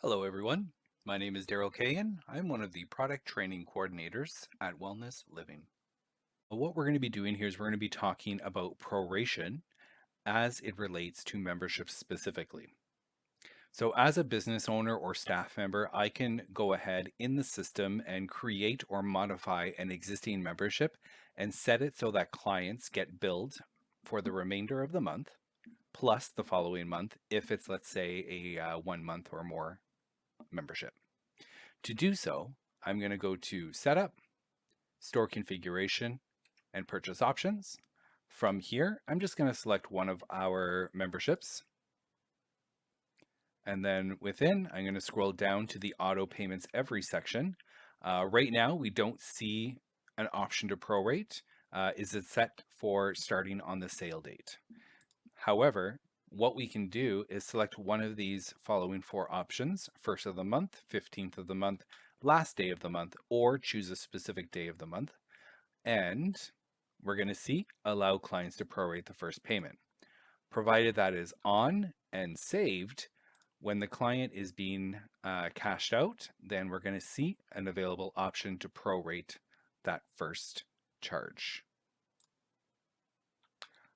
Hello, everyone. My name is Daryl Kagan. I'm one of the product training coordinators at Wellness Living. What we're going to be doing here is we're going to be talking about proration as it relates to membership specifically. So, as a business owner or staff member, I can go ahead in the system and create or modify an existing membership and set it so that clients get billed for the remainder of the month plus the following month if it's, let's say, a 1 month or more membership. To do so, I'm going to go to Setup, Store Configuration, and Purchase Options. From here, I'm just going to select one of our memberships. And then within, I'm going to scroll down to the Auto Payments Every section. Right now, we don't see an option to prorate. Is it set for starting on the sale date? However, what we can do is select one of these following four options: first of the month, 15th of the month, last day of the month, or choose a specific day of the month. And we're going to see allow clients to prorate the first payment. Provided that is on and saved, when the client is being cashed out, then we're going to see an available option to prorate that first charge.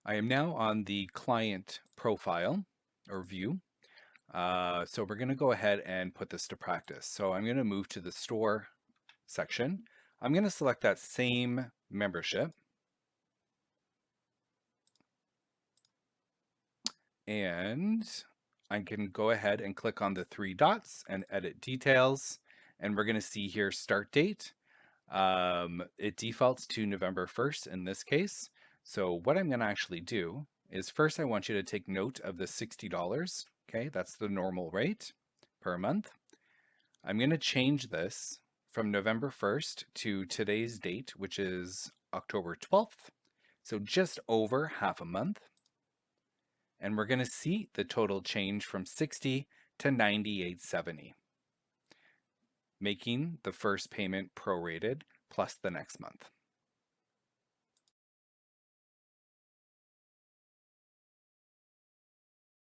I am now on the client profile or view. So we're going to go ahead and put this to practice. So I'm going to move to the store section. I'm going to select that same membership. And I can go ahead and click on the three dots and edit details. And we're going to see here start date. It defaults to November 1st in this case. So what I'm going to actually do is first I want you to take note of the $60. Okay, that's the normal rate per month. I'm going to change this from November 1st to today's date, which is October 12th. So just over half a month. And we're going to see the total change from 60 to 98.70, making the first payment prorated plus the next month.